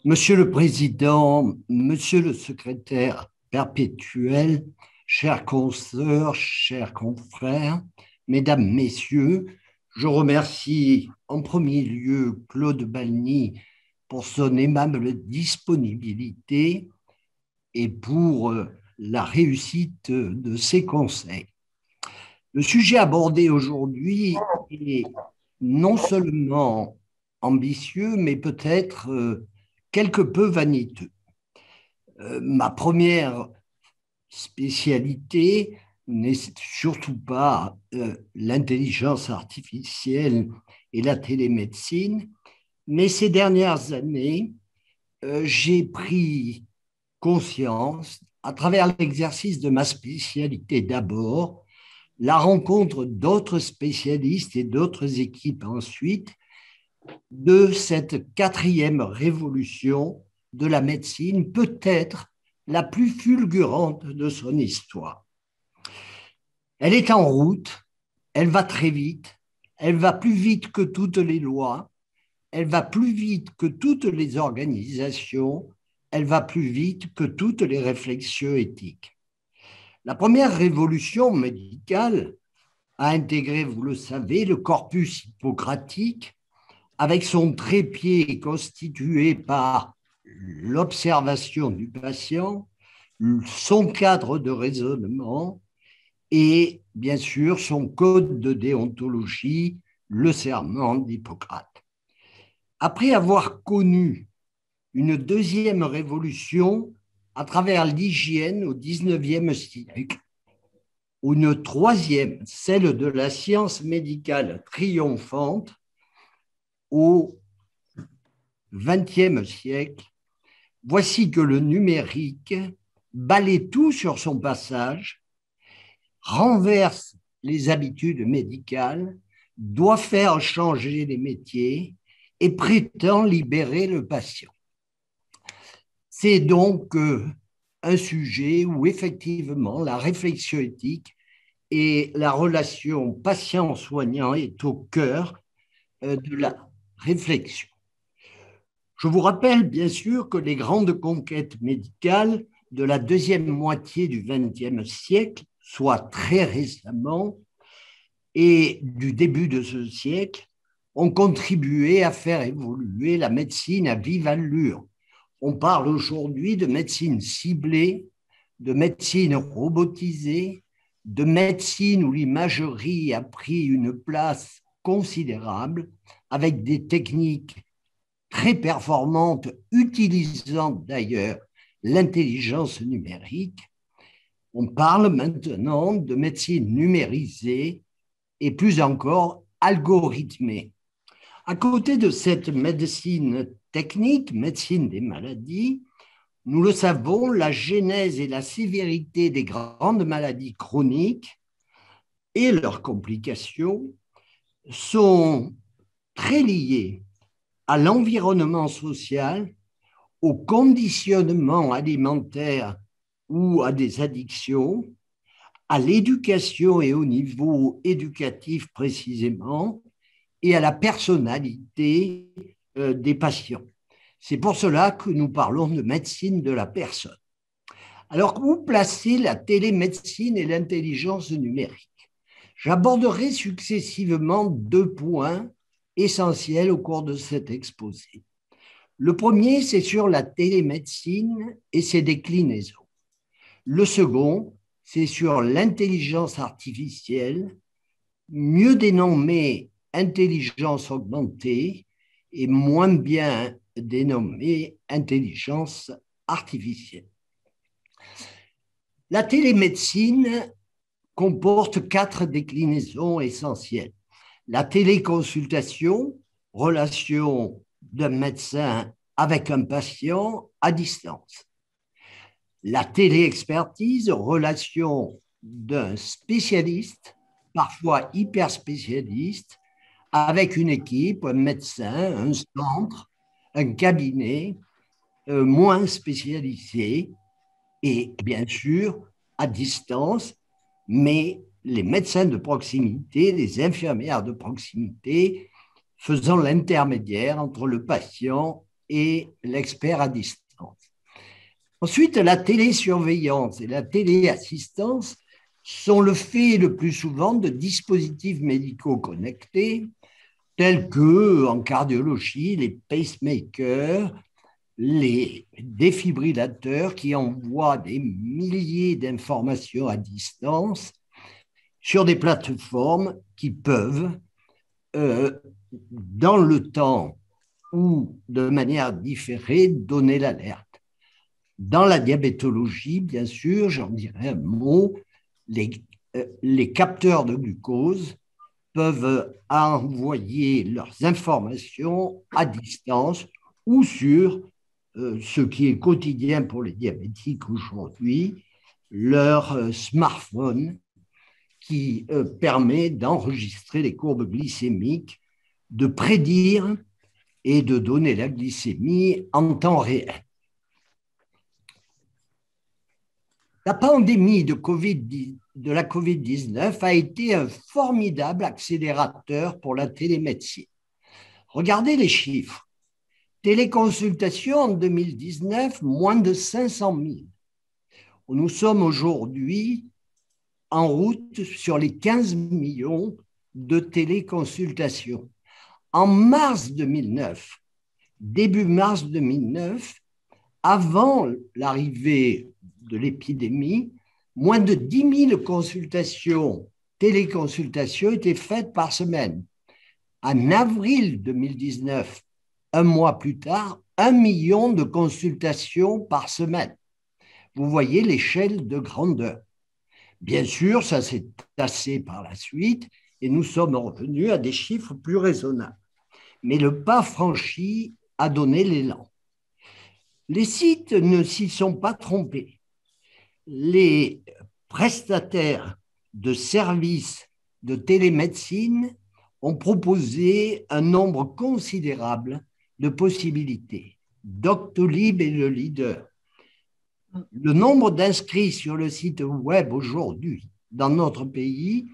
Monsieur le Président, Monsieur le Secrétaire perpétuel, chers consoeurs, chers confrères, Mesdames, Messieurs, je remercie en premier lieu Claude Balny pour son aimable disponibilité et pour la réussite de ses conseils. Le sujet abordé aujourd'hui est non seulement ambitieux, mais peut-être quelque peu vaniteux. Ma première spécialité n'est surtout pas l'intelligence artificielle et la télémédecine, mais ces dernières années, j'ai pris conscience, à travers l'exercice de ma spécialité d'abord, la rencontre d'autres spécialistes et d'autres équipes ensuite, de cette quatrième révolution de la médecine, peut-être la plus fulgurante de son histoire. Elle est en route, elle va très vite, elle va plus vite que toutes les lois, elle va plus vite que toutes les organisations, elle va plus vite que toutes les réflexions éthiques. La première révolution médicale a intégré, vous le savez, le corpus hippocratique avec son trépied constitué par l'observation du patient, son cadre de raisonnement et bien sûr son code de déontologie, le serment d'Hippocrate. Après avoir connu une deuxième révolution à travers l'hygiène au XIXe siècle, une troisième, celle de la science médicale triomphante, au XXe siècle, voici que le numérique balaie tout sur son passage, renverse les habitudes médicales, doit faire changer les métiers et prétend libérer le patient. C'est donc un sujet où effectivement la réflexion éthique et la relation patient-soignant est au cœur de la réflexion. Je vous rappelle bien sûr que les grandes conquêtes médicales de la deuxième moitié du XXe siècle, soit très récemment, et du début de ce siècle, ont contribué à faire évoluer la médecine à vive allure. On parle aujourd'hui de médecine ciblée, de médecine robotisée, de médecine où l'imagerie a pris une place considérable avec des techniques très performante, utilisant d'ailleurs l'intelligence numérique. On parle maintenant de médecine numérisée et plus encore algorithmée. À côté de cette médecine technique, médecine des maladies, nous le savons, la genèse et la sévérité des grandes maladies chroniques et leurs complications sont très liées à l'environnement social, au conditionnement alimentaire ou à des addictions, à l'éducation et au niveau éducatif précisément, et à la personnalité des patients. C'est pour cela que nous parlons de médecine de la personne. Alors, où placer la télémédecine et l'intelligence numérique? J'aborderai successivement deux points essentiels au cours de cet exposé. Le premier, c'est sur la télémédecine et ses déclinaisons. Le second, c'est sur l'intelligence artificielle, mieux dénommée intelligence augmentée et moins bien dénommée intelligence artificielle. La télémédecine comporte quatre déclinaisons essentielles. La téléconsultation, relation d'un médecin avec un patient à distance. La téléexpertise, relation d'un spécialiste, parfois hyper spécialiste, avec une équipe, un médecin, un centre, un cabinet moins spécialisé et bien sûr à distance, mais les médecins de proximité, les infirmières de proximité, faisant l'intermédiaire entre le patient et l'expert à distance. Ensuite, la télésurveillance et la téléassistance sont le fait le plus souvent de dispositifs médicaux connectés, tels que, en cardiologie, les pacemakers, les défibrillateurs qui envoient des milliers d'informations à distance sur des plateformes qui peuvent, dans le temps ou de manière différée, donner l'alerte. Dans la diabétologie, bien sûr, j'en dirais un mot, les capteurs de glucose peuvent envoyer leurs informations à distance ou sur ce qui est quotidien pour les diabétiques aujourd'hui, leur smartphone qui permet d'enregistrer les courbes glycémiques, de prédire et de donner la glycémie en temps réel. La pandémie de la COVID-19 a été un formidable accélérateur pour la télémédecine. Regardez les chiffres. Téléconsultation en 2019, moins de 500 000. Nous sommes aujourd'hui en route sur les 15 millions de téléconsultations. En mars 2009, début mars 2009, avant l'arrivée de l'épidémie, moins de 10 000 consultations, téléconsultations étaient faites par semaine. En avril 2019, un mois plus tard, 1 million de consultations par semaine. Vous voyez l'échelle de grandeur. Bien sûr, ça s'est tassé par la suite et nous sommes revenus à des chiffres plus raisonnables. Mais le pas franchi a donné l'élan. Les sites ne s'y sont pas trompés. Les prestataires de services de télémédecine ont proposé un nombre considérable de possibilités. Doctolib est le leader. Le nombre d'inscrits sur le site web aujourd'hui dans notre pays,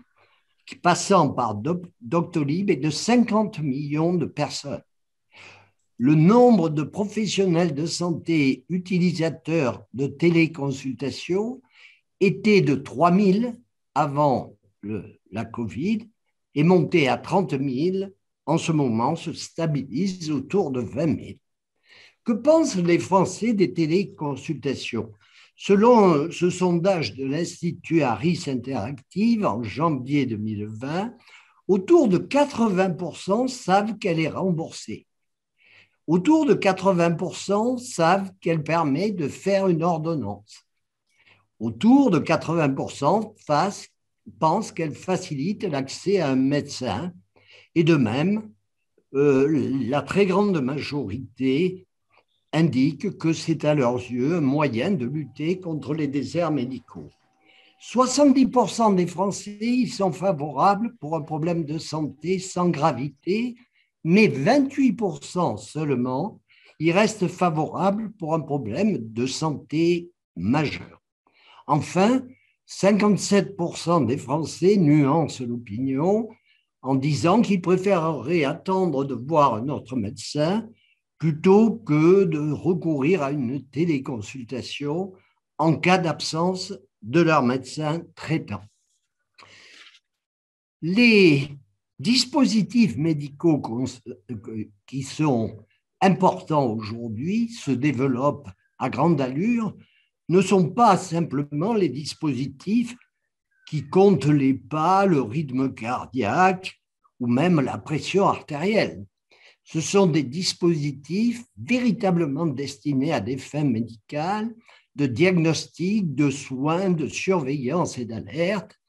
passant par Doctolib, est de 50 millions de personnes. Le nombre de professionnels de santé utilisateurs de téléconsultation était de 3 000 avant la Covid et monté à 30 000, en ce moment se stabilise autour de 20 000. Que pensent les Français des téléconsultations? Selon ce sondage de l'Institut Harris Interactive en janvier 2020, autour de 80% savent qu'elle est remboursée. Autour de 80% savent qu'elle permet de faire une ordonnance. Autour de 80% pensent qu'elle facilite l'accès à un médecin. Et de même, la très grande majorité indique que c'est à leurs yeux un moyen de lutter contre les déserts médicaux. 70% des Français y sont favorables pour un problème de santé sans gravité, mais 28% seulement y restent favorables pour un problème de santé majeur. Enfin, 57% des Français nuancent l'opinion en disant qu'ils préféreraient attendre de voir un autre médecin plutôt que de recourir à une téléconsultation en cas d'absence de leur médecin traitant. Les dispositifs médicaux qui sont importants aujourd'hui, se développent à grande allure, ne sont pas simplement les dispositifs qui comptent les pas, le rythme cardiaque ou même la pression artérielle. Ce sont des dispositifs véritablement destinés à des fins médicales, de diagnostic, de soins, de surveillance et d'alerte,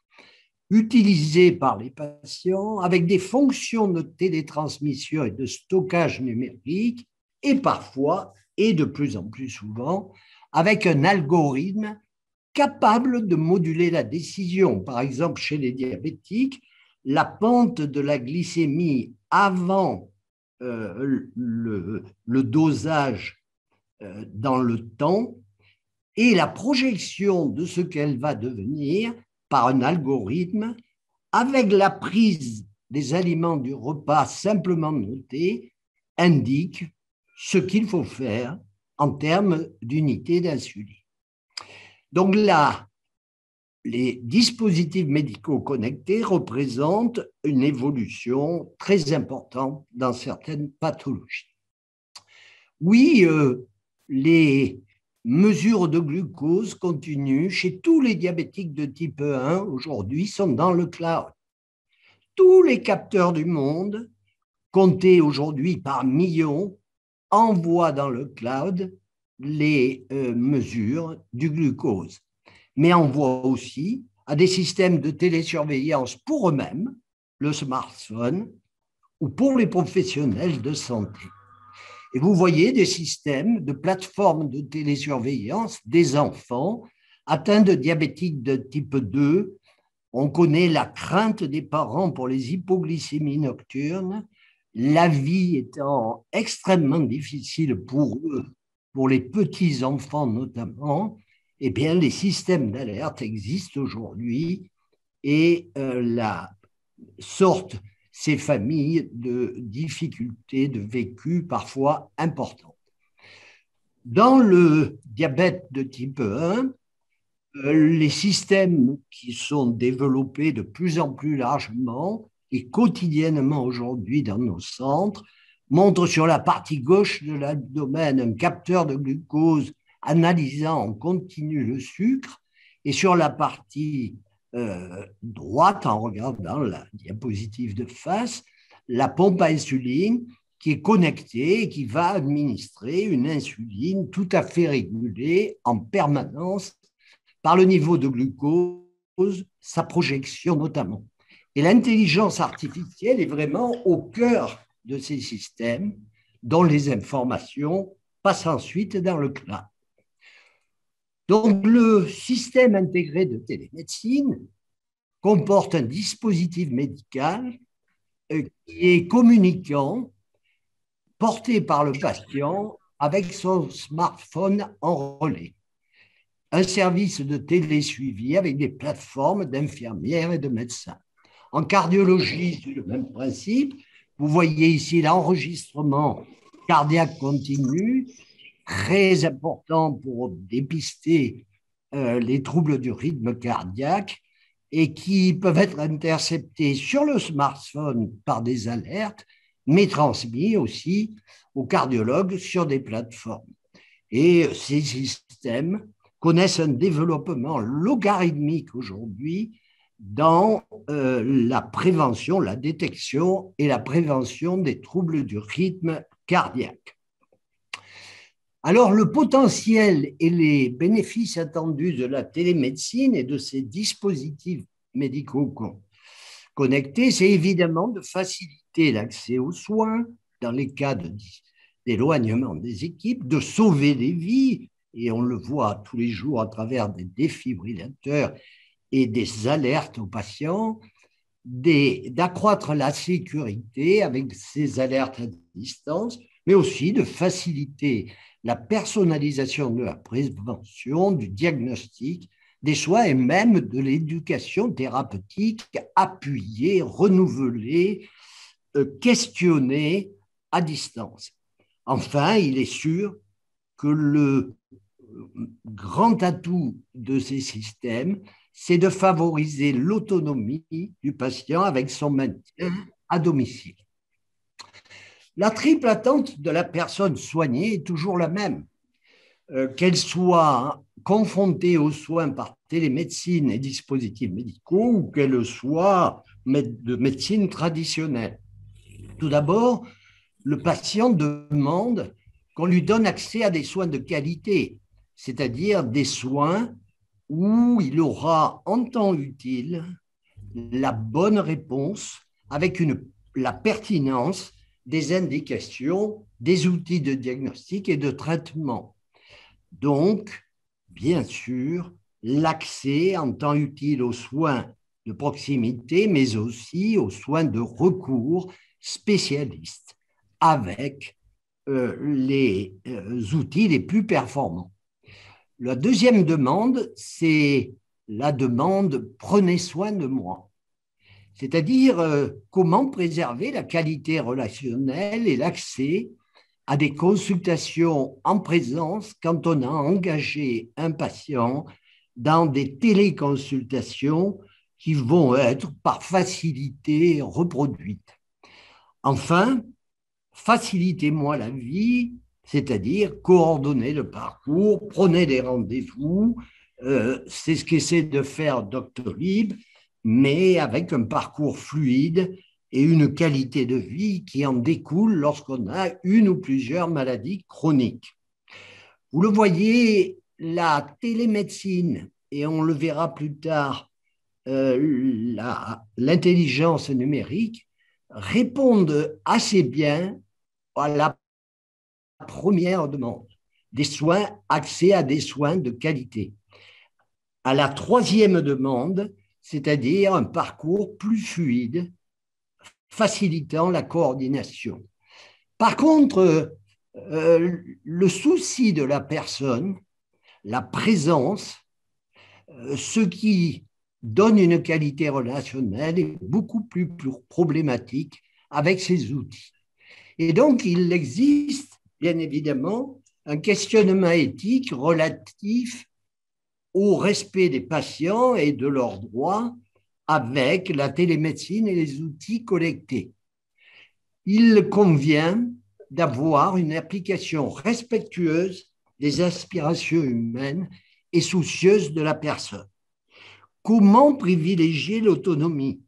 utilisés par les patients avec des fonctions de télétransmission et de stockage numérique et parfois, et de plus en plus souvent, avec un algorithme capable de moduler la décision. Par exemple, chez les diabétiques, la pente de la glycémie avant le dosage dans le temps et la projection de ce qu'elle va devenir par un algorithme avec la prise des aliments du repas simplement notés indique ce qu'il faut faire en termes d'unité d'insuline. Donc là, les dispositifs médicaux connectés représentent une évolution très importante dans certaines pathologies. Oui, les mesures de glucose continues chez tous les diabétiques de type 1 aujourd'hui sont dans le cloud. Tous les capteurs du monde, comptés aujourd'hui par millions, envoient dans le cloud les mesures du glucose, mais envoient aussi à des systèmes de télésurveillance pour eux-mêmes, le smartphone, ou pour les professionnels de santé. Et vous voyez des systèmes de plateformes de télésurveillance des enfants atteints de diabétiques de type 2. On connaît la crainte des parents pour les hypoglycémies nocturnes, la vie étant extrêmement difficile pour eux, pour les petits-enfants notamment. Eh bien, les systèmes d'alerte existent aujourd'hui et sortent ces familles de difficultés de vécu parfois importantes. Dans le diabète de type 1, les systèmes qui sont développés de plus en plus largement et quotidiennement aujourd'hui dans nos centres montrent sur la partie gauche de l'abdomen un capteur de glucose analysant en continu le sucre et sur la partie droite, en regardant la diapositive de face, la pompe à insuline qui est connectée et qui va administrer une insuline tout à fait régulée en permanence par le niveau de glucose, sa projection notamment. Et l'intelligence artificielle est vraiment au cœur de ces systèmes dont les informations passent ensuite dans le cloud. Donc, le système intégré de télémédecine comporte un dispositif médical qui est communicant, porté par le patient avec son smartphone en relais. Un service de télésuivi avec des plateformes d'infirmières et de médecins. En cardiologie, c'est le même principe. Vous voyez ici l'enregistrement cardiaque continu, très important pour dépister les troubles du rythme cardiaque et qui peuvent être interceptés sur le smartphone par des alertes, mais transmis aussi aux cardiologues sur des plateformes. Et ces systèmes connaissent un développement logarithmique aujourd'hui dans la prévention, la détection et la prévention des troubles du rythme cardiaque. Alors, le potentiel et les bénéfices attendus de la télémédecine et de ces dispositifs médicaux connectés, c'est évidemment de faciliter l'accès aux soins dans les cas d'éloignement des équipes, de sauver des vies, et on le voit tous les jours à travers des défibrillateurs et des alertes aux patients, d'accroître la sécurité avec ces alertes à distance, mais aussi de faciliter la personnalisation de la prévention, du diagnostic, des soins et même de l'éducation thérapeutique appuyée, renouvelée, questionnée à distance. Enfin, il est sûr que le grand atout de ces systèmes, c'est de favoriser l'autonomie du patient avec son maintien à domicile. La triple attente de la personne soignée est toujours la même, qu'elle soit confrontée aux soins par télémédecine et dispositifs médicaux ou qu'elle soit de médecine traditionnelle. Tout d'abord, le patient demande qu'on lui donne accès à des soins de qualité, c'est-à-dire des soins où il aura en temps utile la bonne réponse avec la pertinence des indications, des outils de diagnostic et de traitement. Donc, bien sûr, l'accès en temps utile aux soins de proximité, mais aussi aux soins de recours spécialistes avec les outils les plus performants. La deuxième demande, c'est la demande « prenez soin de moi ». C'est-à-dire comment préserver la qualité relationnelle et l'accès à des consultations en présence quand on a engagé un patient dans des téléconsultations qui vont être par facilité reproduites. Enfin, facilitez-moi la vie, c'est-à-dire coordonner le parcours, prenez des rendez-vous. C'est ce qu'essaie de faire Doctolib, mais avec un parcours fluide et une qualité de vie qui en découle lorsqu'on a une ou plusieurs maladies chroniques. Vous le voyez, la télémédecine, et on le verra plus tard, l'intelligence numérique, répondent assez bien à la première demande, des soins, accès à des soins de qualité. À la troisième demande, c'est-à-dire un parcours plus fluide, facilitant la coordination. Par contre, le souci de la personne, la présence, ce qui donne une qualité relationnelle est beaucoup plus problématique avec ces outils. Et donc, il existe, bien évidemment, un questionnement éthique relatif au respect des patients et de leurs droits avec la télémédecine et les outils connectés. Il convient d'avoir une application respectueuse des aspirations humaines et soucieuse de la personne. Comment privilégier l'autonomie?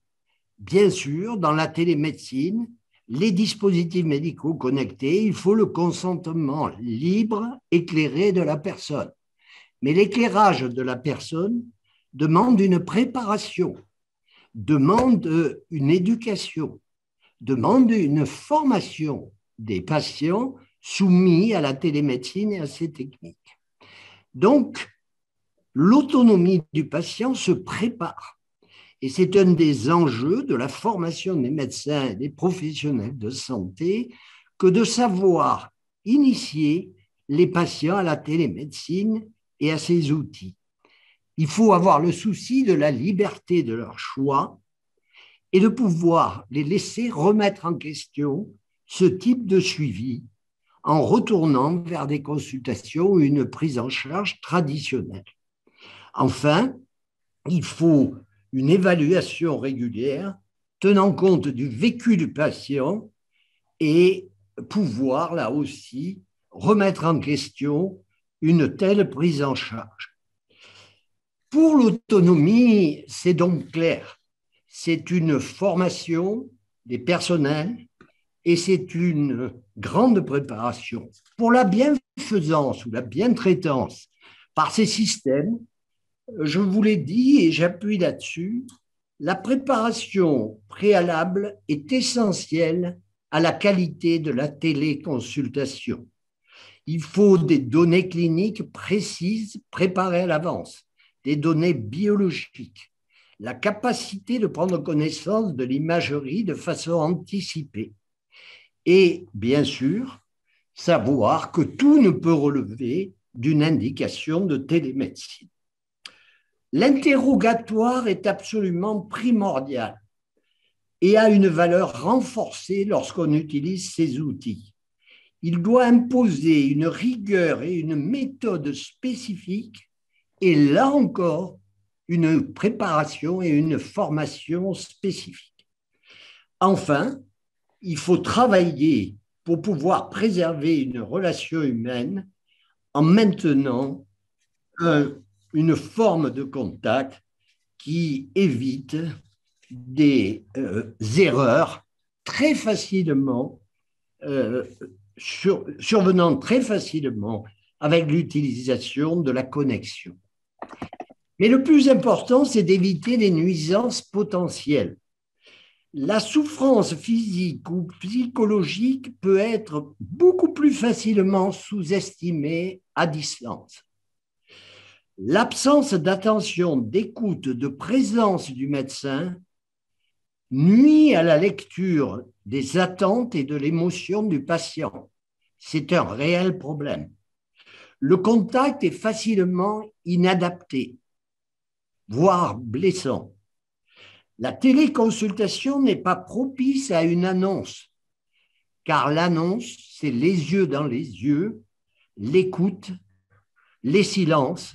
Bien sûr, dans la télémédecine, les dispositifs médicaux connectés, il faut le consentement libre, éclairé de la personne. Mais l'éclairage de la personne demande une préparation, demande une éducation, demande une formation des patients soumis à la télémédecine et à ces techniques. Donc, l'autonomie du patient se prépare. Et c'est un des enjeux de la formation des médecins et des professionnels de santé que de savoir initier les patients à la télémédecine et à ces outils. Il faut avoir le souci de la liberté de leur choix et de pouvoir les laisser remettre en question ce type de suivi en retournant vers des consultations ou une prise en charge traditionnelle. Enfin, il faut une évaluation régulière tenant compte du vécu du patient et pouvoir, là aussi, remettre en question une telle prise en charge. Pour l'autonomie, c'est donc clair. C'est une formation des personnels et c'est une grande préparation. Pour la bienfaisance ou la bientraitance par ces systèmes, je vous l'ai dit et j'appuie là-dessus, la préparation préalable est essentielle à la qualité de la téléconsultation. Il faut des données cliniques précises préparées à l'avance, des données biologiques, la capacité de prendre connaissance de l'imagerie de façon anticipée et, bien sûr, savoir que tout ne peut relever d'une indication de télémédecine. L'interrogatoire est absolument primordial et a une valeur renforcée lorsqu'on utilise ces outils. Il doit imposer une rigueur et une méthode spécifiques et là encore, une préparation et une formation spécifiques. Enfin, il faut travailler pour pouvoir préserver une relation humaine en maintenant une forme de contact qui évite des erreurs très facilement, survenant très facilement avec l'utilisation de la connexion. Mais le plus important, c'est d'éviter les nuisances potentielles. La souffrance physique ou psychologique peut être beaucoup plus facilement sous-estimée à distance. L'absence d'attention, d'écoute, de présence du médecin nuit à la lecture des attentes et de l'émotion du patient. C'est un réel problème. Le contact est facilement inadapté, voire blessant. La téléconsultation n'est pas propice à une annonce. car l'annonce, c'est les yeux dans les yeux, l'écoute, les silences,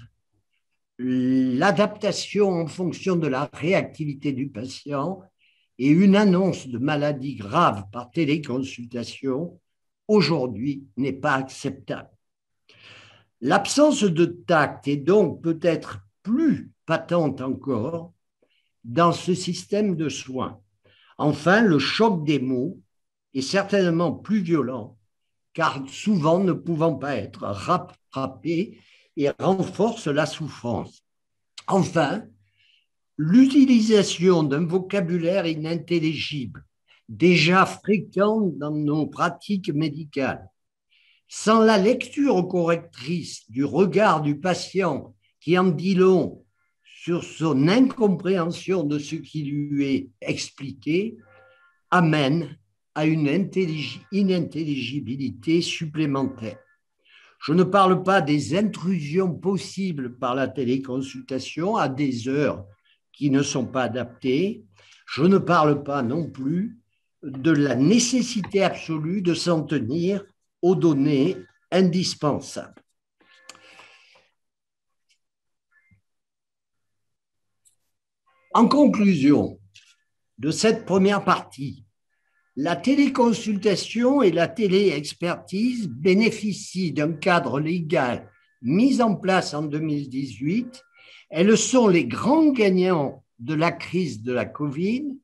l'adaptation en fonction de la réactivité du patient et une annonce de maladie grave par téléconsultation, aujourd'hui, n'est pas acceptable. L'absence de tact est donc peut-être plus patente encore dans ce système de soins. Enfin, le choc des mots est certainement plus violent, car souvent ne pouvant pas être rattrapés et renforce la souffrance. Enfin, l'utilisation d'un vocabulaire inintelligible, déjà fréquent dans nos pratiques médicales, sans la lecture correctrice du regard du patient qui en dit long sur son incompréhension de ce qui lui est expliqué, amène à une inintelligibilité supplémentaire. Je ne parle pas des intrusions possibles par la téléconsultation à des heures qui ne sont pas adaptées. Je ne parle pas non plus de la nécessité absolue de s'en tenir aux données indispensables. En conclusion de cette première partie, la téléconsultation et la téléexpertise bénéficient d'un cadre légal mis en place en 2018. Elles sont les grands gagnants de la crise de la Covid.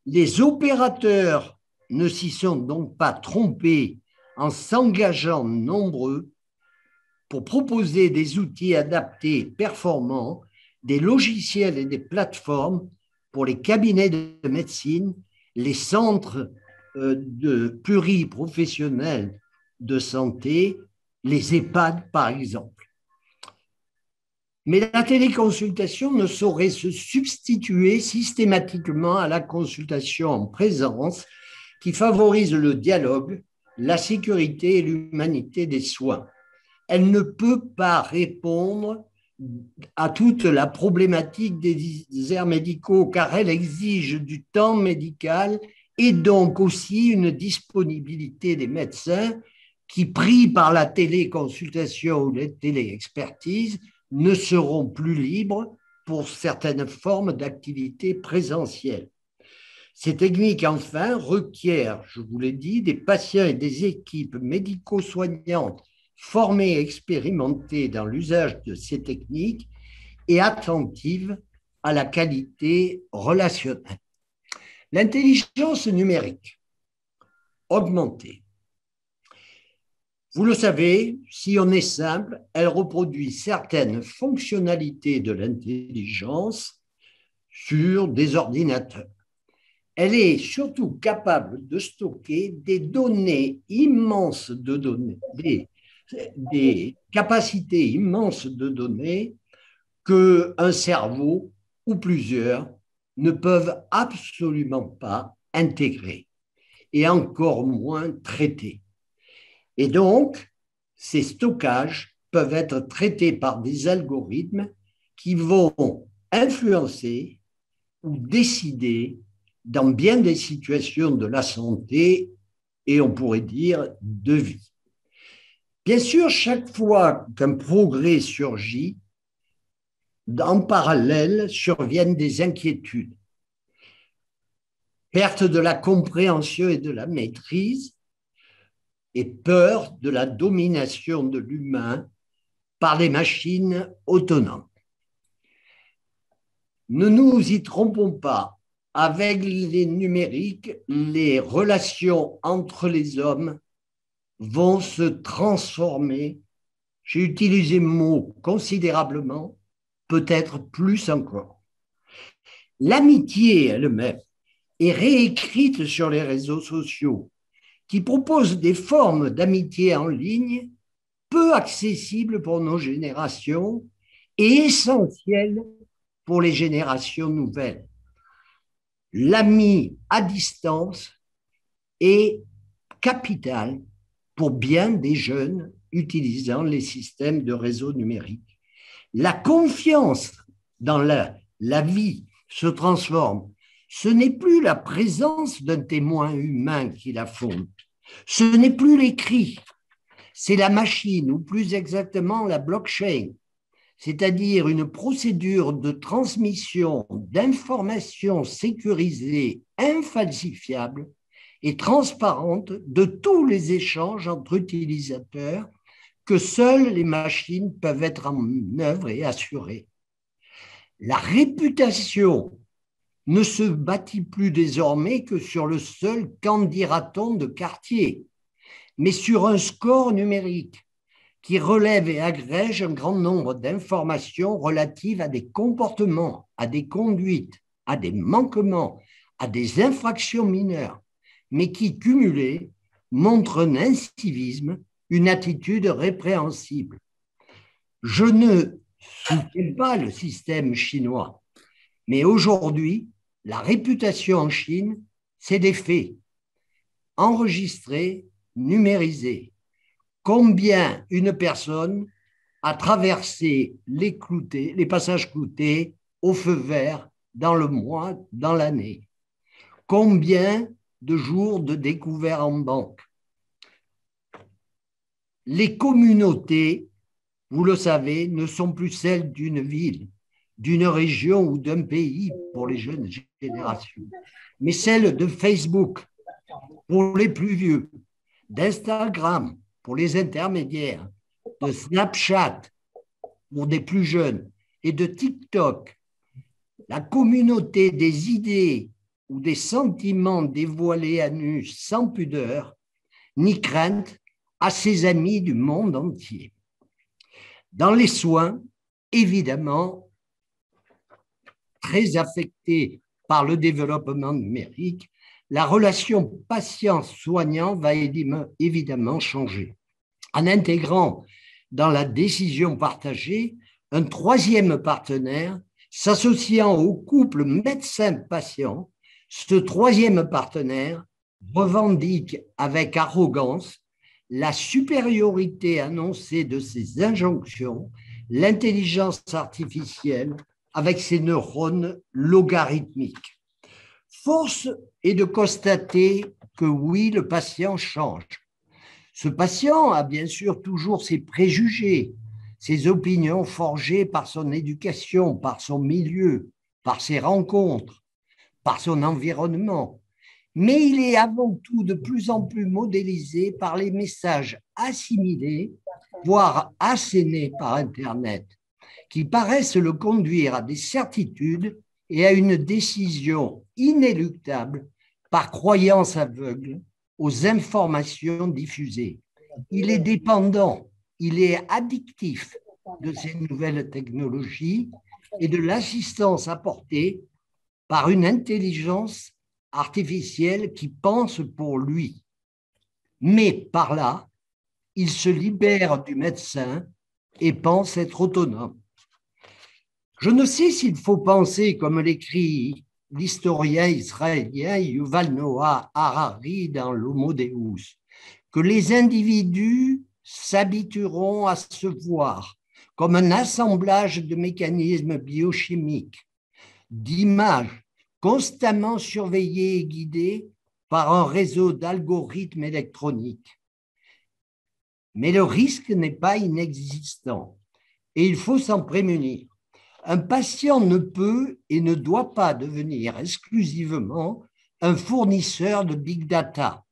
Les opérateurs ne s'y sont donc pas trompés en s'engageant nombreux pour proposer des outils adaptés, performants, des logiciels et des plateformes pour les cabinets de médecine, les centres de pluriprofessionnels de santé, les EHPAD par exemple. Mais la téléconsultation ne saurait se substituer systématiquement à la consultation en présence qui favorise le dialogue, la sécurité et l'humanité des soins. Elle ne peut pas répondre à toute la problématique des déserts médicaux, car elle exige du temps médical et donc aussi une disponibilité des médecins qui, pris par la téléconsultation ou la téléexpertise, ne seront plus libres pour certaines formes d'activité présentielle. Ces techniques, enfin, requièrent, je vous l'ai dit, des patients et des équipes médico-soignantes formées et expérimentées dans l'usage de ces techniques et attentives à la qualité relationnelle. L'intelligence numérique augmentée. Vous le savez, si on est simple, elle reproduit certaines fonctionnalités de l'intelligence sur des ordinateurs. Elle est surtout capable de stocker des données immenses de données, des capacités immenses de données qu'un cerveau ou plusieurs ne peuvent absolument pas intégrer et encore moins traiter. Et donc, ces stockages peuvent être traités par des algorithmes qui vont influencer ou décider dans bien des situations de la santé et on pourrait dire de vie. Bien sûr, chaque fois qu'un progrès surgit, en parallèle surviennent des inquiétudes. Perte de la compréhension et de la maîtrise et peur de la domination de l'humain par les machines autonomes. Ne nous y trompons pas, avec les numériques, les relations entre les hommes vont se transformer, j'ai utilisé le mot considérablement, peut-être plus encore. L'amitié elle-même est réécrite sur les réseaux sociaux qui proposent des formes d'amitié en ligne peu accessibles pour nos générations et essentielles pour les générations nouvelles. L'ami à distance est capital pour bien des jeunes utilisant les systèmes de réseau numérique. La confiance dans la vie se transforme Ce n'est plus la présence d'un témoin humain qui la fonde. Ce n'est plus l'écrit. C'est la machine, ou plus exactement la blockchain, c'est-à-dire une procédure de transmission d'informations sécurisées, infalsifiables et transparentes de tous les échanges entre utilisateurs que seules les machines peuvent être en œuvre et assurer. La réputation ne se bâtit plus désormais que sur le seul qu'en dira-t-on de quartier, mais sur un score numérique qui relève et agrège un grand nombre d'informations relatives à des comportements, à des conduites, à des manquements, à des infractions mineures, mais qui, cumulées, montrent un incivisme, une attitude répréhensible. Je ne soutiens pas le système chinois, mais aujourd'hui, la réputation en Chine, c'est des faits enregistrés, numérisés. Combien une personne a traversé les passages cloutés au feu vert dans le mois, dans l'année? Combien de jours de découvert en banque? Les communautés, vous le savez, ne sont plus celles d'une ville, d'une région ou d'un pays pour les jeunes générations, mais celles de Facebook pour les plus vieux, d'Instagram pour les intermédiaires, de Snapchat pour des plus jeunes et de TikTok. La communauté des idées ou des sentiments dévoilés à nu sans pudeur ni crainte à ses amis du monde entier. Dans les soins, évidemment, très affectés par le développement numérique, la relation patient-soignant va évidemment changer. En intégrant dans la décision partagée un troisième partenaire s'associant au couple médecin-patient, ce troisième partenaire revendique avec arrogance la supériorité annoncée de ses injonctions, l'intelligence artificielle avec ses neurones logarithmiques. Force est de constater que oui, le patient change. Ce patient a bien sûr toujours ses préjugés, ses opinions forgées par son éducation, par son milieu, par ses rencontres, par son environnement. Mais il est avant tout de plus en plus modélisé par les messages assimilés, voire assénés par Internet, qui paraissent le conduire à des certitudes et à une décision inéluctable par croyance aveugle aux informations diffusées. Il est dépendant, il est addictif de ces nouvelles technologies et de l'assistance apportée par une intelligence artificielle qui pense pour lui. Mais par là, il se libère du médecin et pense être autonome. Je ne sais s'il faut penser, comme l'écrit l'historien israélien Yuval Noah Harari dans l'Homo Deus, que les individus s'habitueront à se voir comme un assemblage de mécanismes biochimiques, d'images constamment surveillées et guidées par un réseau d'algorithmes électroniques. Mais le risque n'est pas inexistant et il faut s'en prémunir. Un patient ne peut et ne doit pas devenir exclusivement un fournisseur de big data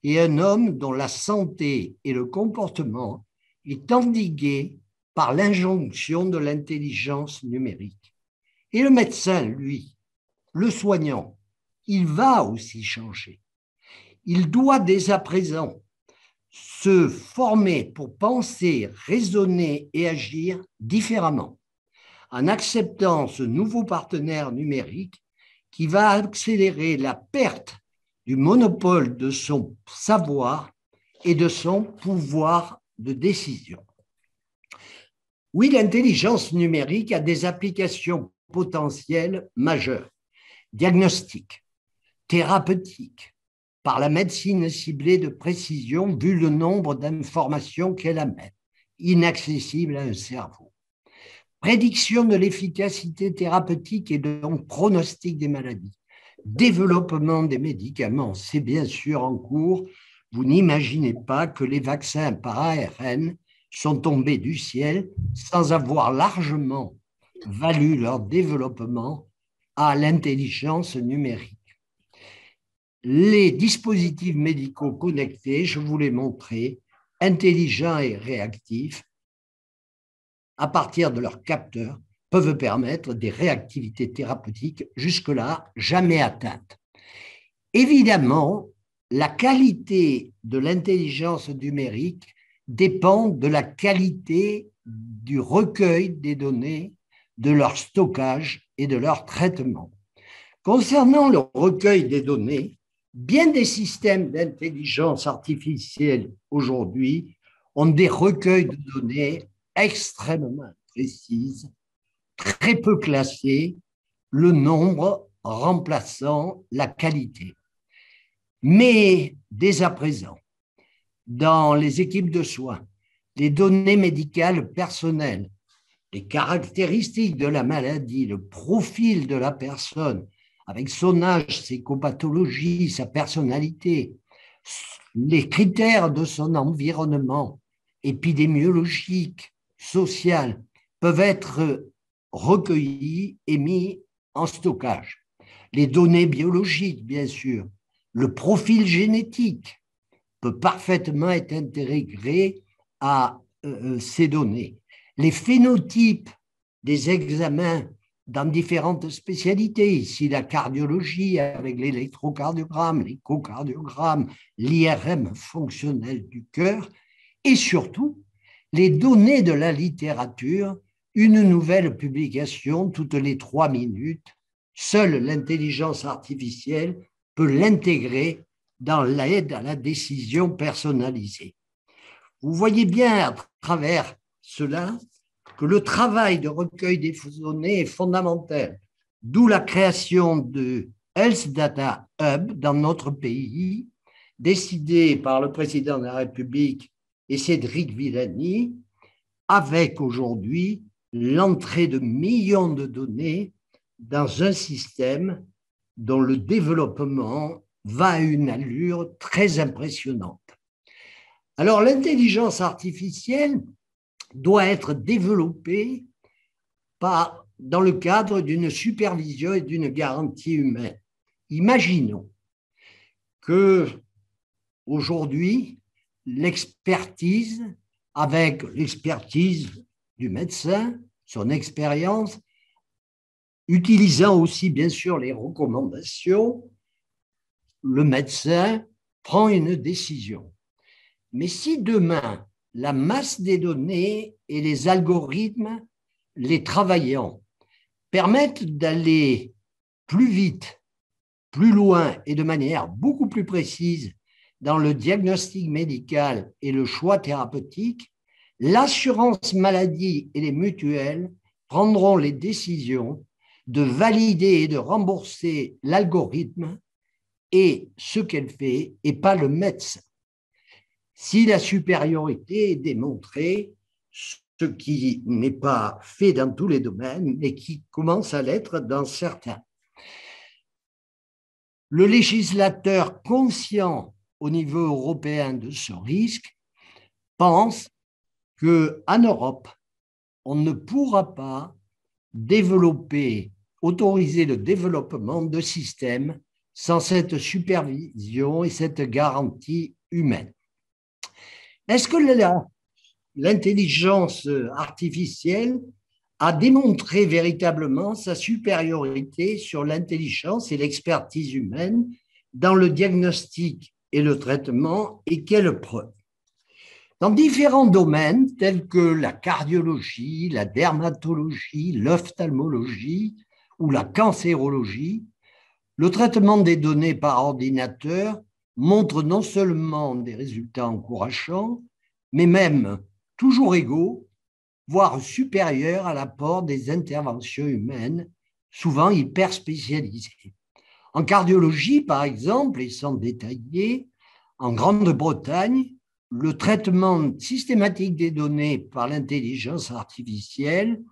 et un homme dont la santé et le comportement est endigué par l'injonction de l'intelligence numérique. Et le médecin, lui, le soignant, il va aussi changer. Il doit dès à présent se former pour penser, raisonner et agir différemment, en acceptant ce nouveau partenaire numérique qui va accélérer la perte du monopole de son savoir et de son pouvoir de décision. Oui, l'intelligence numérique a des applications potentielles majeures, diagnostiques, thérapeutiques, par la médecine ciblée de précision vu le nombre d'informations qu'elle amène, inaccessibles à un cerveau. Prédiction de l'efficacité thérapeutique et donc pronostic des maladies. Développement des médicaments, c'est bien sûr en cours. Vous n'imaginez pas que les vaccins par ARN sont tombés du ciel sans avoir largement valu leur développement à l'intelligence numérique. Les dispositifs médicaux connectés, je vous l'ai montré, intelligents et réactifs, à partir de leurs capteurs, peuvent permettre des réactivités thérapeutiques jusque-là jamais atteintes. Évidemment, la qualité de l'intelligence numérique dépend de la qualité du recueil des données, de leur stockage et de leur traitement. Concernant le recueil des données, bien des systèmes d'intelligence artificielle aujourd'hui ont des recueils de données extrêmement précises, très peu classées, le nombre remplaçant la qualité. Mais dès à présent, dans les équipes de soins, les données médicales personnelles, les caractéristiques de la maladie, le profil de la personne, avec son âge, ses copathologies, sa personnalité, les critères de son environnement épidémiologique, social, peuvent être recueillis et mis en stockage. Les données biologiques, bien sûr, le profil génétique peut parfaitement être intégré à ces données. Les phénotypes des examens dans différentes spécialités, ici la cardiologie avec l'électrocardiogramme, l'échocardiogramme, l'IRM fonctionnel du cœur, et surtout les données de la littérature, une nouvelle publication toutes les 3 minutes. Seule l'intelligence artificielle peut l'intégrer dans l'aide à la décision personnalisée. Vous voyez bien à travers cela que le travail de recueil des données est fondamental, d'où la création de Health Data Hub dans notre pays, décidée par le président de la République et Cédric Villani, avec aujourd'hui l'entrée de millions de données dans un système dont le développement va à une allure très impressionnante. Alors, l'intelligence artificielle doit être développée dans le cadre d'une supervision et d'une garantie humaine. Imaginons que aujourd'hui, l'expertise, avec l'expertise du médecin, son expérience, utilisant aussi bien sûr les recommandations, le médecin prend une décision. Mais si demain, la masse des données et les algorithmes, les travaillants, permettent d'aller plus vite, plus loin et de manière beaucoup plus précise dans le diagnostic médical et le choix thérapeutique, l'assurance maladie et les mutuelles prendront les décisions de valider et de rembourser l'algorithme et ce qu'elle fait et pas le médecin. Si la supériorité est démontrée, ce qui n'est pas fait dans tous les domaines, mais qui commence à l'être dans certains. Le législateur conscient au niveau européen de ce risque pense qu'en Europe, on ne pourra pas autoriser le développement de systèmes sans cette supervision et cette garantie humaine. Est-ce que l'intelligence artificielle a démontré véritablement sa supériorité sur l'intelligence et l'expertise humaine dans le diagnostic et le traitement, et quelles preuves? Dans différents domaines tels que la cardiologie, la dermatologie, l'ophtalmologie ou la cancérologie, le traitement des données par ordinateur montre non seulement des résultats encourageants, mais même toujours égaux, voire supérieurs à l'apport des interventions humaines, souvent hyper spécialisées. En cardiologie, par exemple, et sans détailler, en Grande-Bretagne, le traitement systématique des données par l'intelligence artificielle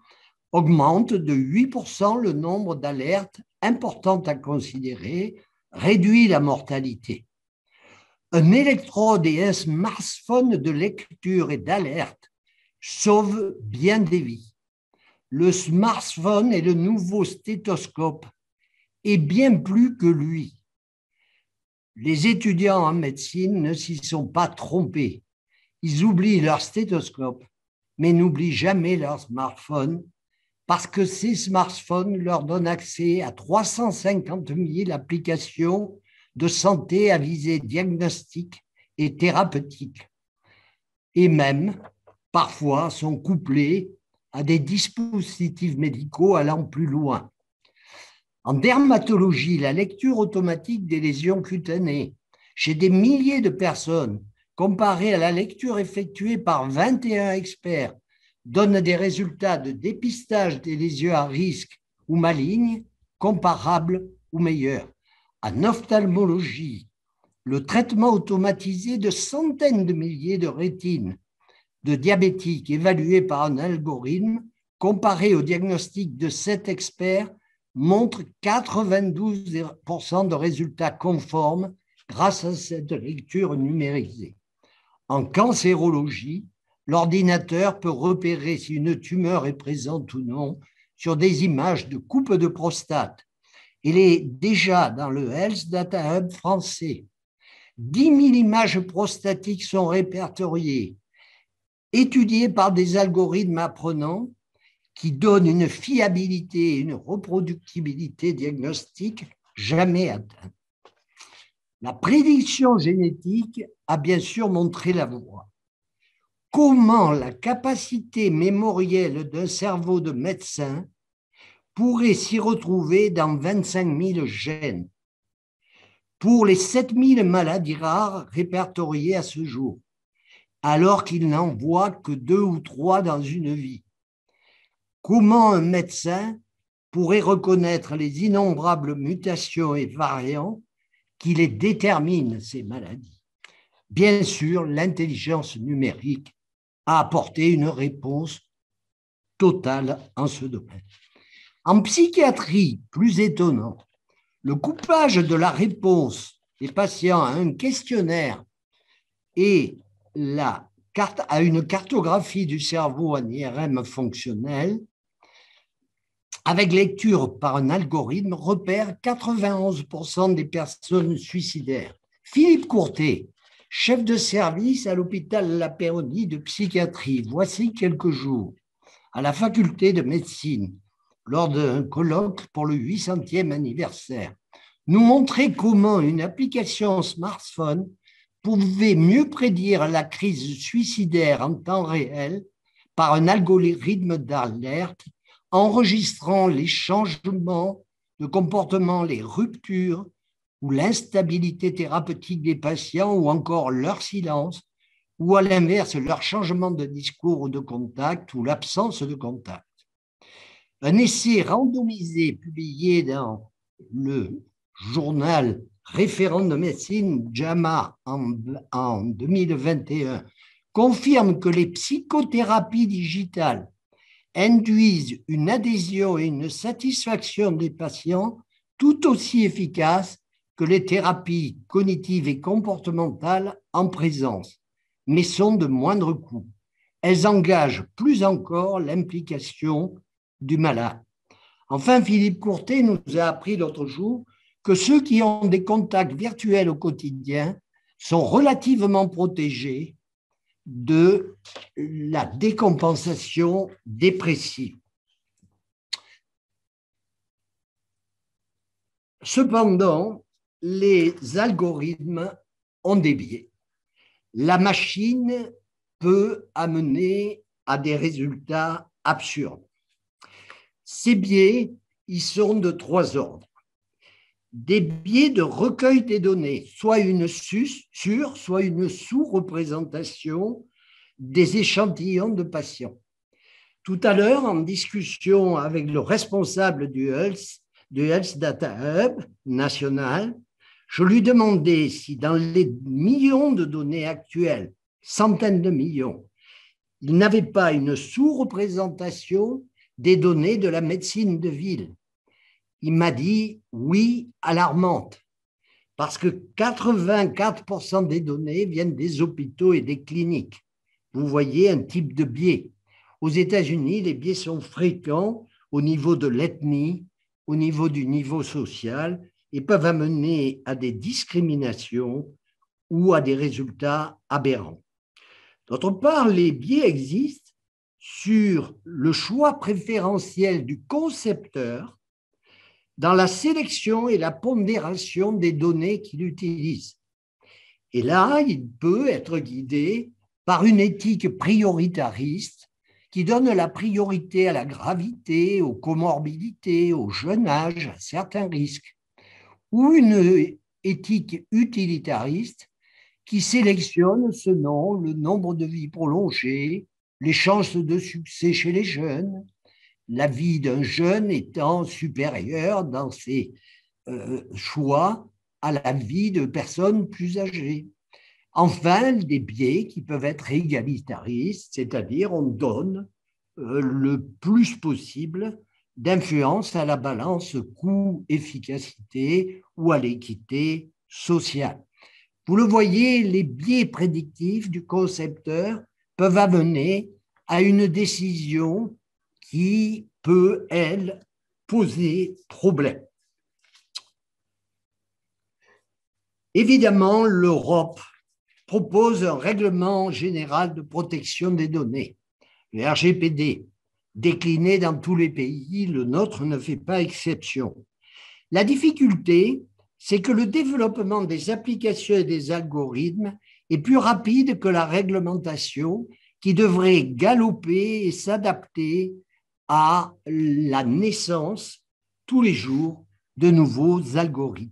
augmente de 8% le nombre d'alertes importantes à considérer, réduit la mortalité. Un électrode et un smartphone de lecture et d'alerte sauvent bien des vies. Le smartphone est le nouveau stéthoscope et bien plus que lui. Les étudiants en médecine ne s'y sont pas trompés. Ils oublient leur stéthoscope, mais n'oublient jamais leur smartphone parce que ces smartphones leur donnent accès à 350 000 applications de santé à visée diagnostique et thérapeutique. Et même, parfois, sont couplés à des dispositifs médicaux allant plus loin. En dermatologie, la lecture automatique des lésions cutanées chez des milliers de personnes, comparée à la lecture effectuée par 21 experts, donne des résultats de dépistage des lésions à risque ou malignes comparables ou meilleurs. En ophtalmologie, le traitement automatisé de centaines de milliers de rétines de diabétiques évalués par un algorithme comparé au diagnostic de 7 experts montre 92% de résultats conformes grâce à cette lecture numérisée. En cancérologie, l'ordinateur peut repérer si une tumeur est présente ou non sur des images de coupe de prostate. Il est déjà dans le Health Data Hub français. 10 000 images prostatiques sont répertoriées, étudiées par des algorithmes apprenants qui donnent une fiabilité et une reproductibilité diagnostique jamais atteintes. La prédiction génétique a bien sûr montré la voie. Comment la capacité mémorielle d'un cerveau de médecin pourrait s'y retrouver dans 25 000 gènes pour les 7 000 maladies rares répertoriées à ce jour, alors qu'il n'en voit que 2 ou 3 dans une vie. Comment un médecin pourrait reconnaître les innombrables mutations et variants qui les déterminent, ces maladies? Bien sûr, l'intelligence numérique a apporté une réponse totale en ce domaine. En psychiatrie, plus étonnant, le couplage de la réponse des patients à un questionnaire et à une cartographie du cerveau en IRM fonctionnel, avec lecture par un algorithme, repère 91% des personnes suicidaires. Philippe Courtet, chef de service à l'hôpital La Péronie de psychiatrie, voici quelques jours, à la faculté de médecine, lors d'un colloque pour le 800e anniversaire, nous montrait comment une application smartphone pouvait mieux prédire la crise suicidaire en temps réel par un algorithme d'alerte, enregistrant les changements de comportement, les ruptures ou l'instabilité thérapeutique des patients ou encore leur silence ou à l'inverse leur changement de discours ou de contact ou l'absence de contact. Un essai randomisé publié dans le journal référent de médecine JAMA en 2021 confirme que les psychothérapies digitales induisent une adhésion et une satisfaction des patients tout aussi efficaces que les thérapies cognitives et comportementales en présence, mais sont de moindre coût. Elles engagent plus encore l'implication du malade. Enfin, Philippe Courtet nous a appris l'autre jour que ceux qui ont des contacts virtuels au quotidien sont relativement protégés de la décompensation dépressive. Cependant, les algorithmes ont des biais. La machine peut amener à des résultats absurdes. Ces biais, ils sont de 3 ordres. Des biais de recueil des données, soit une soit une sous-représentation des échantillons de patients. Tout à l'heure, en discussion avec le responsable du Health Data Hub national, je lui demandais si dans les millions de données actuelles, centaines de millions, il n'avait pas une sous-représentation des données de la médecine de ville. Il m'a dit oui, alarmante, parce que 84% des données viennent des hôpitaux et des cliniques. Vous voyez un type de biais. Aux États-Unis, les biais sont fréquents au niveau de l'ethnie, au niveau du niveau social, et peuvent amener à des discriminations ou à des résultats aberrants. D'autre part, les biais existent sur le choix préférentiel du concepteur dans la sélection et la pondération des données qu'il utilise. Et là, il peut être guidé par une éthique prioritariste qui donne la priorité à la gravité, aux comorbidités, au jeune âge, à certains risques, ou une éthique utilitariste qui sélectionne selon le nombre de vies prolongées, les chances de succès chez les jeunes, la vie d'un jeune étant supérieure dans ses choix à la vie de personnes plus âgées. Enfin, des biais qui peuvent être égalitaristes, c'est-à-dire on donne le plus possible d'influence à la balance coût-efficacité ou à l'équité sociale. Vous le voyez, les biais prédictifs du concepteur peuvent amener à une décision qui peut, elle, poser problème. Évidemment, l'Europe propose un règlement général de protection des données, le RGPD, décliné dans tous les pays, le nôtre ne fait pas exception. La difficulté, c'est que le développement des applications et des algorithmes est plus rapide que la réglementation qui devrait galoper et s'adapter à la naissance tous les jours de nouveaux algorithmes.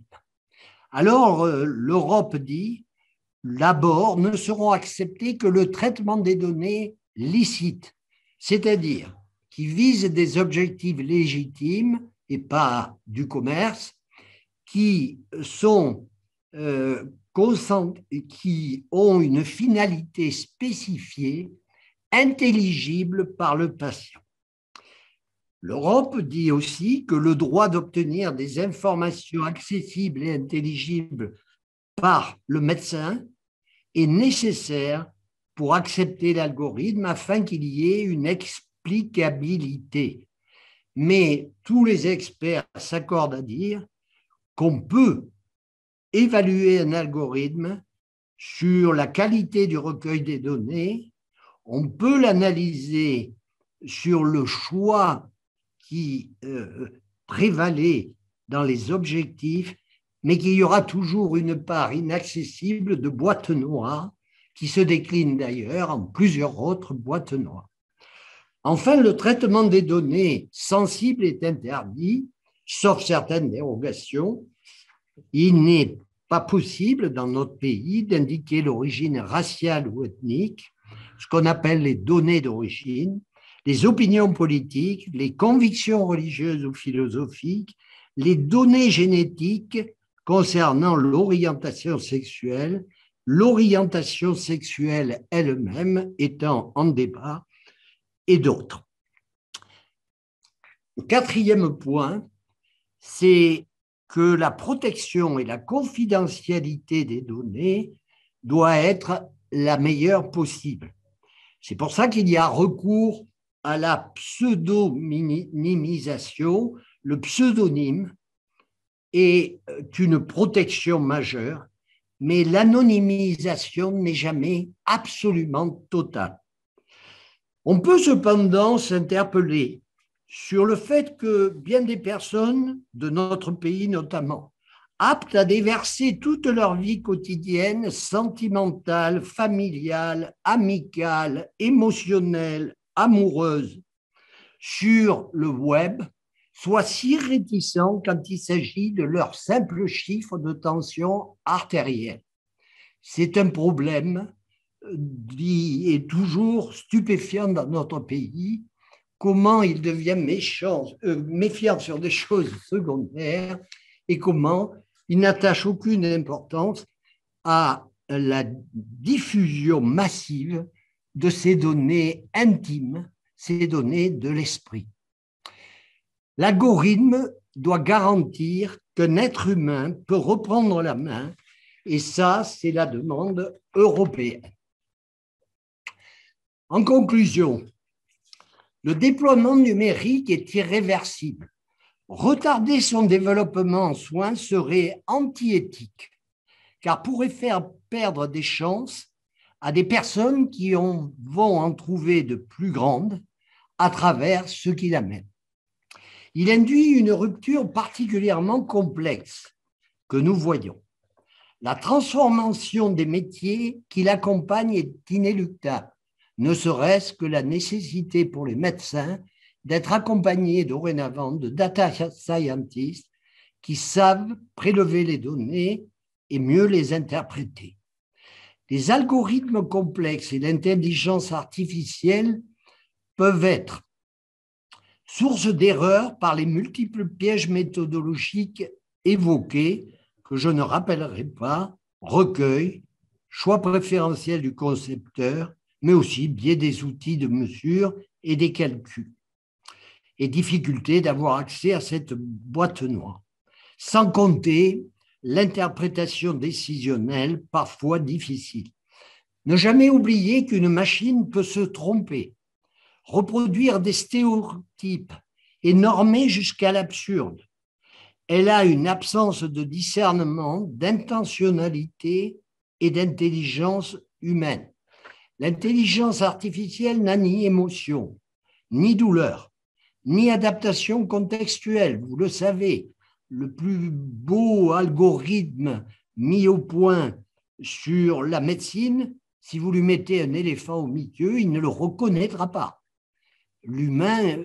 Alors, l'Europe dit, d'abord, ne seront acceptés que le traitement des données licites, c'est-à-dire qui visent des objectifs légitimes et pas du commerce, qui ont une finalité spécifiée, intelligible par le patient. L'Europe dit aussi que le droit d'obtenir des informations accessibles et intelligibles par le médecin est nécessaire pour accepter l'algorithme afin qu'il y ait une explicabilité. Mais tous les experts s'accordent à dire qu'on peut évaluer un algorithme sur la qualité du recueil des données, on peut l'analyser sur le choix qui prévalait dans les objectifs, mais qu'il y aura toujours une part inaccessible de boîtes noires qui se décline d'ailleurs en plusieurs autres boîtes noires. Enfin, le traitement des données sensibles est interdit, sauf certaines dérogations. Il n'est pas possible dans notre pays d'indiquer l'origine raciale ou ethnique, ce qu'on appelle les données d'origine, les opinions politiques, les convictions religieuses ou philosophiques, les données génétiques concernant l'orientation sexuelle elle-même étant en débat, et d'autres. Le quatrième point, c'est que la protection et la confidentialité des données doit être la meilleure possible. C'est pour ça qu'il y a recours à la pseudonymisation. Le pseudonyme est une protection majeure, mais l'anonymisation n'est jamais absolument totale. On peut cependant s'interpeller sur le fait que bien des personnes de notre pays notamment, aptes à déverser toute leur vie quotidienne, sentimentale, familiale, amicale, émotionnelle, amoureuse, sur le web, soient si réticents quand il s'agit de leur simple chiffre de tension artérielle. C'est un problème qui est toujours stupéfiant dans notre pays. Comment il devient méfiant sur des choses secondaires et comment il n'attache aucune importance à la diffusion massive de ces données intimes, ces données de l'esprit. L'algorithme doit garantir qu'un être humain peut reprendre la main, et ça, c'est la demande européenne. En conclusion, le déploiement numérique est irréversible. Retarder son développement en soins serait anti-éthique, car pourrait faire perdre des chances à des personnes qui vont en trouver de plus grandes à travers ce qu'il amène. Il induit une rupture particulièrement complexe que nous voyons. La transformation des métiers qui l'accompagnent est inéluctable, ne serait-ce que la nécessité pour les médecins d'être accompagnés dorénavant de data scientists qui savent prélever les données et mieux les interpréter. Les algorithmes complexes et l'intelligence artificielle peuvent être source d'erreurs par les multiples pièges méthodologiques évoqués, que je ne rappellerai pas, recueil, choix préférentiel du concepteur, mais aussi biais des outils de mesure et des calculs, et difficulté d'avoir accès à cette boîte noire, sans compter l'interprétation décisionnelle parfois difficile. Ne jamais oublier qu'une machine peut se tromper, reproduire des stéréotypes et normer jusqu'à l'absurde. Elle a une absence de discernement, d'intentionnalité et d'intelligence humaine. L'intelligence artificielle n'a ni émotion, ni douleur, ni adaptation contextuelle. Vous le savez, le plus beau algorithme mis au point sur la médecine, si vous lui mettez un éléphant au milieu, il ne le reconnaîtra pas. L'humain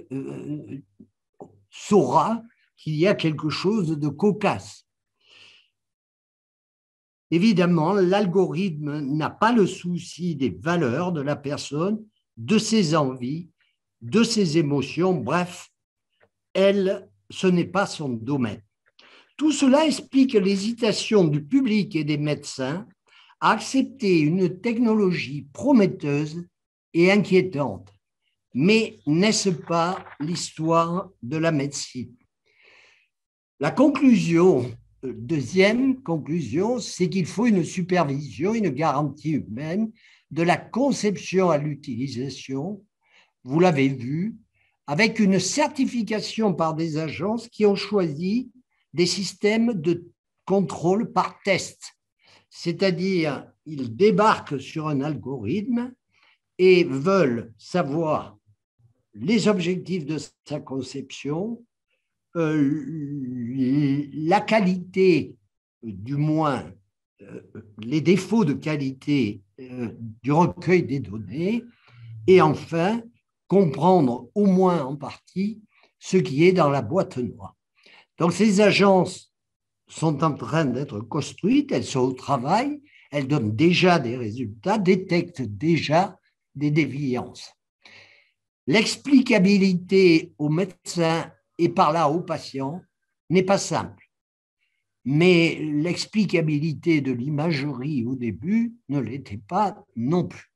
saura qu'il y a quelque chose de cocasse. Évidemment, l'algorithme n'a pas le souci des valeurs de la personne, de ses envies, de ses émotions, bref, ce n'est pas son domaine. Tout cela explique l'hésitation du public et des médecins à accepter une technologie prometteuse et inquiétante. Mais n'est-ce pas l'histoire de la médecine? La conclusion, deuxième conclusion, c'est qu'il faut une supervision, une garantie humaine de la conception à l'utilisation, vous l'avez vu, avec une certification par des agences qui ont choisi des systèmes de contrôle par test, c'est-à-dire ils débarquent sur un algorithme et veulent savoir les objectifs de sa conception, la qualité, du moins les défauts de qualité du recueil des données, et enfin comprendre au moins en partie ce qui est dans la boîte noire. Donc ces agences sont en train d'être construites, elles sont au travail, elles donnent déjà des résultats, détectent déjà des déviances. L'explicabilité aux médecins et par là aux patients n'est pas simple, mais l'explicabilité de l'imagerie au début ne l'était pas non plus.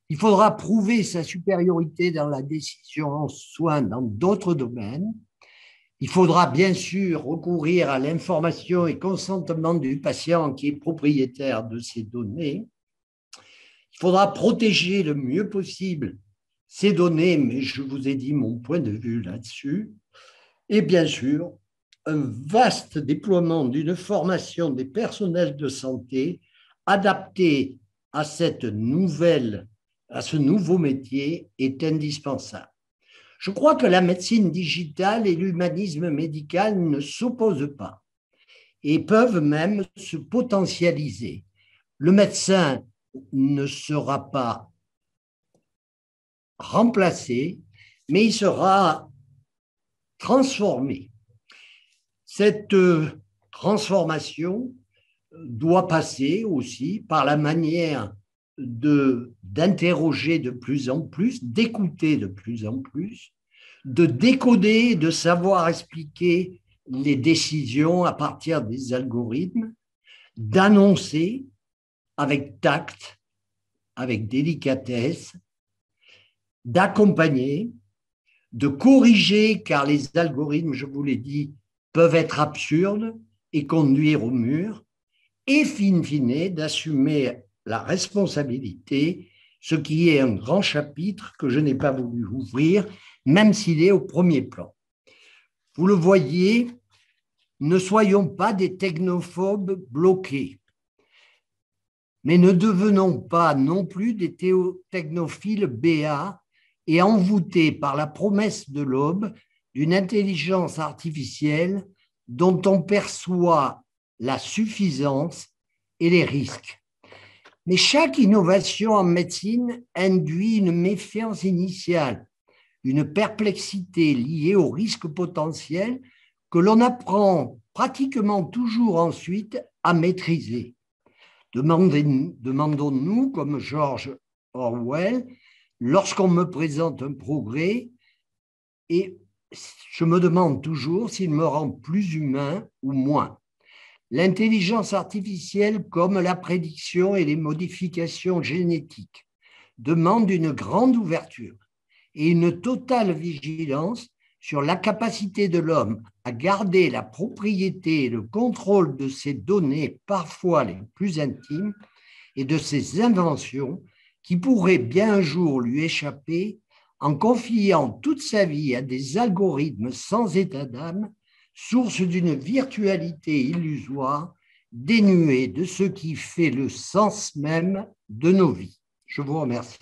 Il faudra prouver sa supériorité dans la décision en soins dans d'autres domaines. Il faudra bien sûr recourir à l'information et consentement du patient qui est propriétaire de ces données. Il faudra protéger le mieux possible ces données, mais je vous ai dit mon point de vue là-dessus. Et bien sûr, un vaste déploiement d'une formation des personnels de santé adaptée à ce nouveau métier est indispensable. Je crois que la médecine digitale et l'humanisme médical ne s'opposent pas et peuvent même se potentialiser. Le médecin ne sera pas remplacé, mais il sera transformé. Cette transformation doit passer aussi par la manière d'interroger de plus en plus, d'écouter de plus en plus, de décoder, de savoir expliquer les décisions à partir des algorithmes, d'annoncer avec tact, avec délicatesse, d'accompagner, de corriger, car les algorithmes, je vous l'ai dit, peuvent être absurdes et conduire au mur, et fine, d'assumer la responsabilité, ce qui est un grand chapitre que je n'ai pas voulu ouvrir, même s'il est au premier plan. Vous le voyez, ne soyons pas des technophobes bloqués, mais ne devenons pas non plus des technophiles béats et envoûtés par la promesse de l'aube d'une intelligence artificielle dont on perçoit la suffisance et les risques. Mais chaque innovation en médecine induit une méfiance initiale, une perplexité liée aux risques potentiels que l'on apprend pratiquement toujours ensuite à maîtriser. Demandons-nous, comme George Orwell, lorsqu'on me présente un progrès, et je me demande toujours s'il me rend plus humain ou moins. L'intelligence artificielle, comme la prédiction et les modifications génétiques, demande une grande ouverture et une totale vigilance sur la capacité de l'homme à garder la propriété et le contrôle de ses données, parfois les plus intimes, et de ses inventions qui pourraient bien un jour lui échapper en confiant toute sa vie à des algorithmes sans état d'âme, source d'une virtualité illusoire, dénuée de ce qui fait le sens même de nos vies. Je vous remercie.